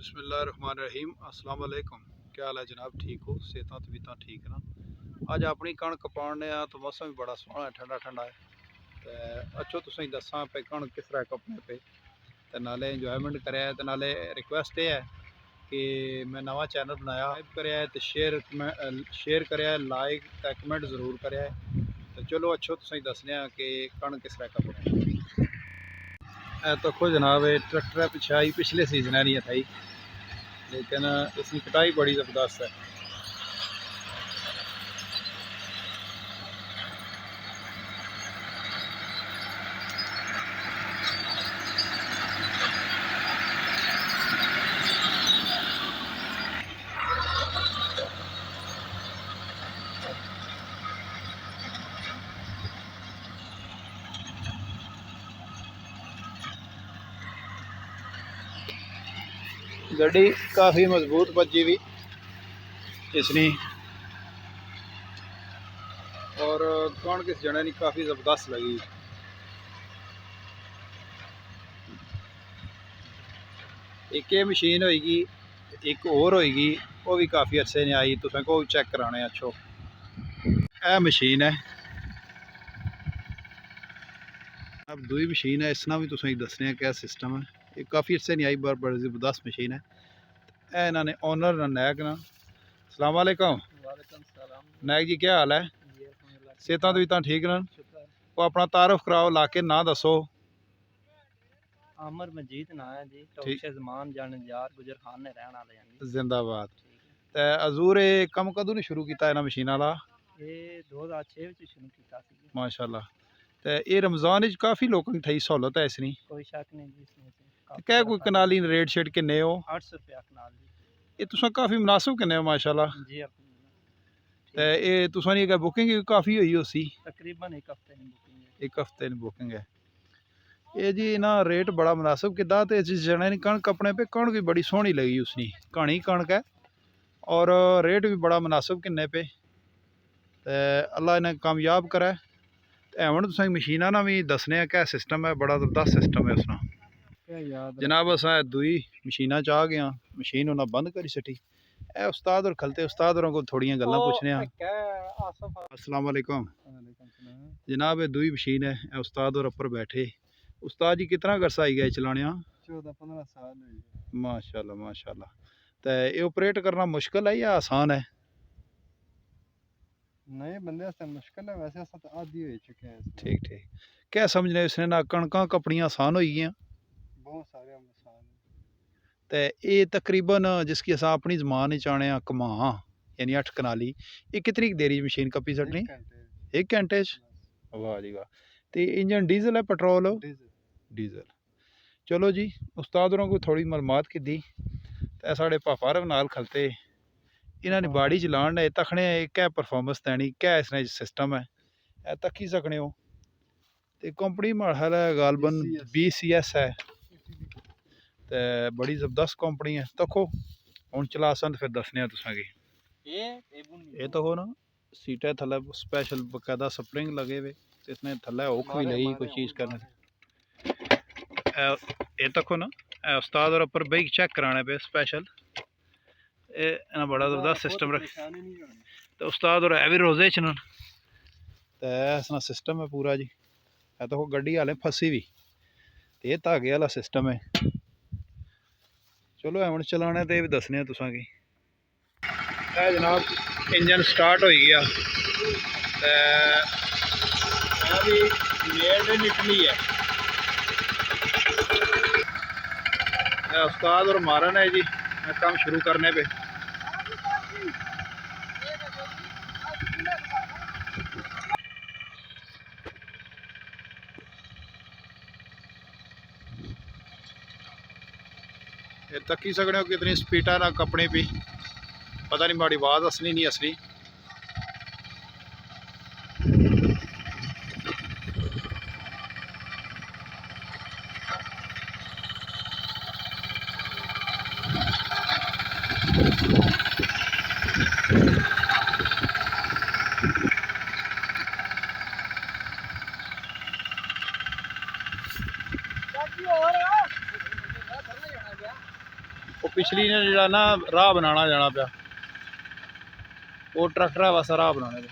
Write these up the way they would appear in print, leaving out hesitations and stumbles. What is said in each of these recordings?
बिस्मिल्लाहिर्रहमानिर्रहीम अस्सलाम वालेकुम। क्या हाल है जनाब, ठीक हो? सेहत तबीयत ठीक है ना? अज अपनी कणक पाने तो मौसम भी बड़ा सोहना है, ठंडा ठंडा है। तो अच्छो तुसें दसा पे कणक किस तरह कपने पे तो नाले इंजॉयमेंट करे तो नाले रिक्वेस्ट ये है कि मैं नवा चैनल बनाया करे तो शेयर करे, लाइक तो कमेंट जरूर करे। तो चलो अच्छो तुसें दसने कि कणक किस तरह कपने। तो खुद जनाब ट्रैक्टर पिछाई पिछले सीजन नहीं थी, लेकिन इसकी कटाई बड़ी ज़बरदस्त है। गड्डी काफ़ी मजबूत बची हुई इसनी, और कौन किस जने की काफ़ी ज़बरदस्त लगी। एक ये मशीन होएगी, एक और होएगी, वो भी काफ़ी अरसे नहीं आई, तुसें को चेक कराने अच्छो। यह मशीन है, अब दूई मशीन है, इसना भी तुसें दसने क्या सिस्टम है। ये काफ़ी अरसे नहीं आई, बड़ी ज़बरदस्त मशीन है। यह इन्होंने ओनर नायक ना। अस्सलाम वालेकुम नायक जी, क्या हाल है? सेहत तबीयत ठीक न? वो अपना तारुफ कराओ, लाके ना दसो। आमर मजीद ना है जी, टॉप जमान जानजार गुजर खान ने रहने वाले हैं जी। जिंदाबाद। ते हजूर ये कम कदों ने शुरू किया इन्हां मशीनां दा? ये 2006 विच शुरू कीता सी। माशाअल्लाह। ते ये रमज़ान विच काफ़ी लोगों की थई सहूलत है इसनी, कोई शक नहीं जी इसमें। क्या कोई कनाली रेट शेट किन्ने हो? 800 रुपया कनाल जी। ये तुसां काफ़ी मुनासिब किन्ने हो माशाअल्लाह जी। ते ये तुसां दी बुकिंग भी काफ़ी हुई होसी? तकरीबन एक हफ्ते की बुकिंग है। एक हफ्ते की बुकिंग है। ये जी ना रेट बड़ा मुनासिब किदा, ते जिस जने ने कणक अपने पे कणक भी बड़ी सोहनी लगी उसनी, घनी कणक है और रेट भी बड़ा मुनासिब किन्ने पे। ते अल्लाह इन्हें कामयाब करे। एवं तुसें मशीनां ना भी दसने क्या सिस्टम है, बड़ा ज़बरदस्त सिस्टम है उसना। जनाब अस दुई मशीना च आ गए, मशीन उन्हें बंद करी सटी। ए उस्ताद और खलते, उस्ताद होरों को थोड़ियां गल्लां पुछने। अस्सलाम वालेकुम जनाब, ये दुई मशीन है, ए उस्ताद और ऊपर बैठे। उस्ताद जी कितना अरसा आई गया चलाने? 14-15 साल माशाल्लाह माशाल्लाह। तो ये ऑपरेट करना मुश्किल है या आसान है? नए बंदे से मुश्किल है, वैसे तो आदी हो चुके हैं। ठीक ठीक। क्या समझने इसने ना कणकां कपड़ियां आसान हो गई? बहुत सारे आसान। तो ये तकरीबन जिसकी अस अपनी जमान चाने घमा यानी 8 कनाली, ये कितनी देरी मशीन कपी सटनी? 1 घंटे। वाह जी वाह। तो इंजन डीजल है पेट्रोल? डीजल। चलो जी, उस्ताद होरों को थोड़ी मालूमात की दी। तो साढ़े पापा होर नाल खलते, इन्होंने बाड़ी चलान है तखने क्या परफॉर्मेंस दैनी, क्या इसने सिस्टम है तक ही सकने हो। तो कंपनी माड़ा है गालबन BCS है, तो बड़ी ज़बरदस्त कंपनी है। तको हूँ चला सन फिर दसने तुसा की। ये तो हो ना सीटें थले स्पेशल बकायदा स्प्रिंग लगे हुए, इसने थले हुक भी लगी कोई चीज़ करने। ये तको ना उस्ताद और ऊपर बई चेक कराने पे स्पेशल, ये बड़ा ज़बरदस्त सिस्टम रख। तो उस्ताद और है भी रोजे च न, तो ऐसा सिस्टम है पूरा जी। है तो गड्डी हाले फसी भी, ये धागे वाला सिस्टम है। चलो हम चलाने तो भी दसने तुसा की। जनाब इंजन स्टार्ट हो गया, भी मेड निकली है। उस्ताद और मारन है जी काम शुरू करने पे। ये तक ही सकने हो कितनी स्पीडा ना कपड़े भी, पता नहीं माड़ी आवाज़ असली नहीं असली। वो पिछली ने जरा ना राह बनाना जाना पाया वो ट्रैक्टर वास्ते राह बनाने दे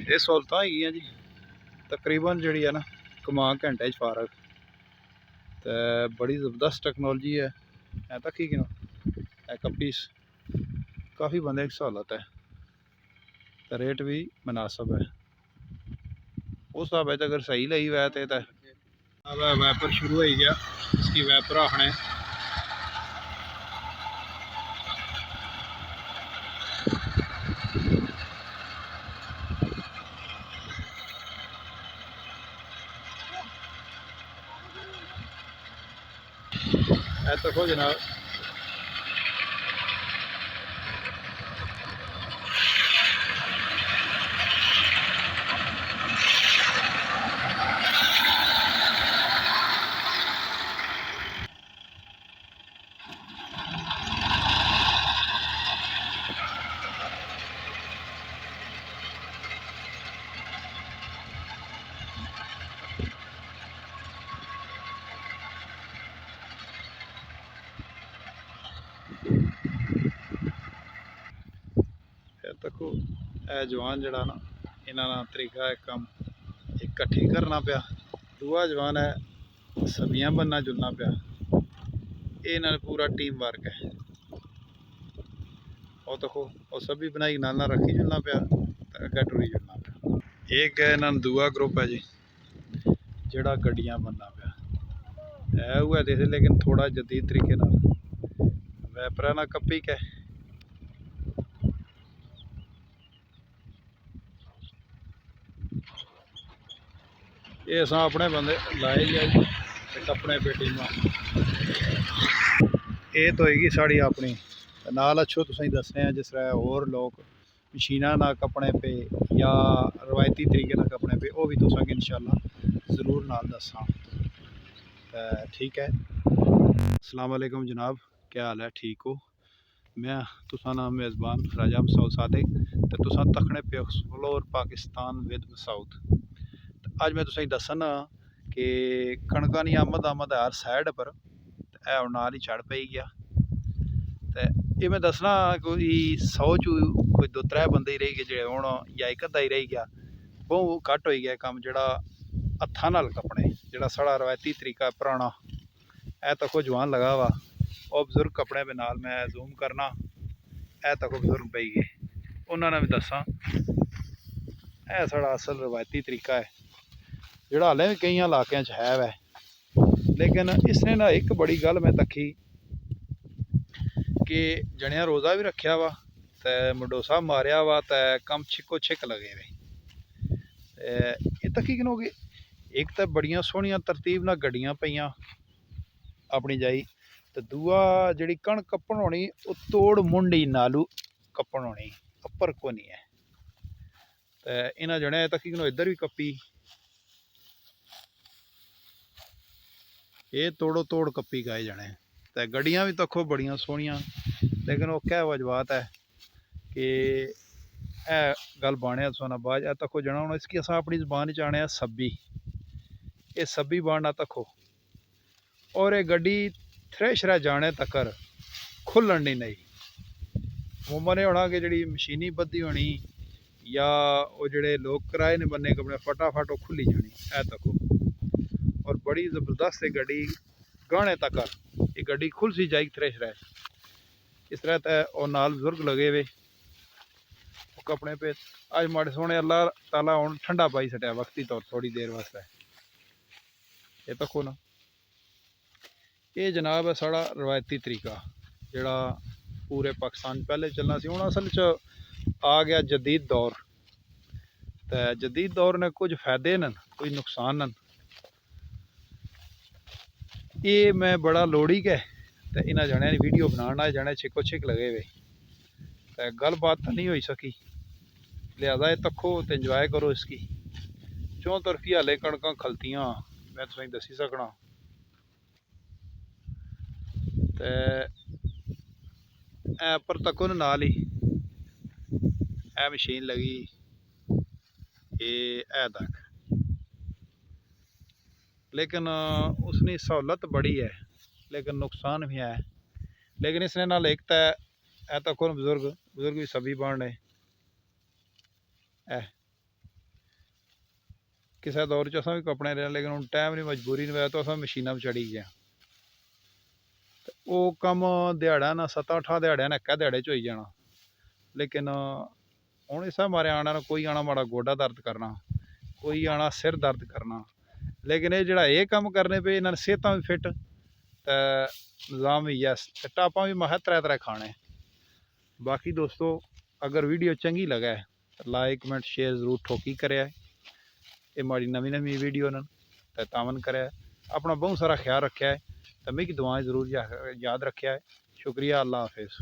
ये सहूलत है जी तकरीबन जी है ना कमा घंटे फारग तो बड़ी ज़बरदस्त टेक्नोलॉजी है तक ही कपीस काफ़ी बंदे की सहूलत है तो रेट भी मुनासिब है उस हिसाब से अगर सही ली वै तो अब वैपर शुरू हो गया इसकी वैपर आखने तक हो जनाब तको जवान जड़ा ना इन्होंने तरीका है काम इकट्ठी करना पाया दूआ जवान है सब्जियां बनना जुलना पाया ये पूरा टीम वर्क है और देखो और सब्जी बनाई नाल रखी जुलना पाया अगर टुरी जुलना पाया एक है इन्होंने दूआ ग्रुप है जी जड़ा गड्डियां बनना पाया है हुआ देखे लेकिन थोड़ा जदीद तरीके वैपरा ना कपी के ये अस अपने बंदे लाए जाए अपने पेटी में ये तो होगी साड़ी अपनी नाल अच्छो तुसें दसने हैं जिस तरह होर लोग मशीना ना कपने पे या रवायती तरीके ना कपने पे वो भी तुसें इंशाल्लाह ज़रूर नाल दसा ठीक है। अस्सलाम वालेकुम जनाब क्या हाल है ठीक हो मैं तुसा नाम मेज़बान राजा मसूद सादिक तो तुसा तकने पे एक्सप्लोर पाकिस्तान विद मसूद अज मैं तुसें दसना कि कणका दी आमद हर साइड पर हुण नाल ही चढ़ पई गया तो ये मैं दसना कोई 100 चू कोई 2-3 बंदे ही रह गए जो हूँ या एक अद्धा ही रह गया बहुत घट हो गया काम जड़ा हत्थां नाल कपने जड़ा साड़ा रवायती तरीका पुराना ए तको जवान लगा वा और बजुर्ग कपड़े के नाल मैं जूम करना ए तको बजुर्ग पई गए उन्होंने भी दसा ए साड़ा असल रवायती तरीका है जोड़ा हालें भी कई इलाकों है वै लेकिन इसने ना एक बड़ी गल मैं तकी कि जनिया रोज़ा भी रखा वा तो मंडोसा मारिया वा तो कम छिको छिक लगे वे ये तकी कि एक तो बड़िया सोहनिया तरतीब ना गड्डियां पईयां अपनी जाई तो दूआ जी कण कपन होनी वो तोड़ मुंडी नालू कपन होनी अपर को नहीं है तो इन्होंने जने तकी इधर भी कपी ये तोड़ो तोड़ कपी गए जने तो गड्डियां भी तको बड़िया सोहनिया लेकिन वो क्या वजबात है कि गल बाने सोना बाद तको जना हूँ इसकी अस अपनी जबान च आने सब्बी ये सब्बी बाना तको और ये गड्डी थ्रेशर जाने तकर खुलन नहीं मुमन होना कि जी मशीनी बद्धी होनी या वो जोड़े लोग किराए ने बने कपड़े फटाफट वो खुली जानी है तको और बड़ी ज़बरदस्त है गड्डी गाने तक ये गड्डी खुल सी जाएगी थ्रेशर इस तरह तय और नाल बुजुर्ग लगे वे कपड़े पे अज माड़े सोने अल्लाह ताला हूँ ठंडा पाई सटिया वक्ती तौर थोड़ी देर वास्ते ये तको ना ये जनाब है साड़ा रवायती तरीका जड़ा पूरे पाकिस्तान पहले चलना सी हुण असल च आ गया जदीद दौर तो जदीद दौर ने कुछ फायदे न कोई नुकसान न ये मैं बड़ा लोड़ी के तो इन्होंने जने वीडियो बनाना जने छिको छिक लगे वे तो गल बात तो नहीं हो सकी लिहाजा तको तो इंजॉय करो इसकी चौं तरफी हाले कणक खलतियाँ मैं तुसें दसी सकना तो पर तको नाल ही ਇਹ ਮਸ਼ੀਨ ਲੱਗੀ ਇਹ ਤੱਕ, लेकिन उसकी सहूलत बड़ी है लेकिन नुकसान भी है। लेकिन इसने नाल एक तो कौन बुजुर्ग भी सभी बन रहे किसी दौर च भी कपड़े रहे, लेकिन हम टाइम नहीं मजबूरी नहीं वजह तो अस मशीनों में चढ़ी गए। वो कम दिहाड़ा ना 7-8 दिहाड़िया ने एक दिहाड़े च हो जाना, लेकिन हूँ इस मारे आना कोई आना माड़ा गोडा दर्द करना, कोई आना सिर दर्द करना। लेकिन ये जोड़ा ये कम करने पे इन्होंने सेहत भी फिट तो निज़ाम भी यस टापा भी मैं 3 खाने। बाकी दोस्तों अगर वीडियो चंगी लगे तो लाइक कमेंट शेयर जरूर ठोकी करे। ये माड़ी नवी वीडियो न तामन करे। अपना बहुत सारा ख्याल रखा है तो मिगी दुआएं जरूर याद रखा है। शुक्रिया, अल्लाह हाफिज़।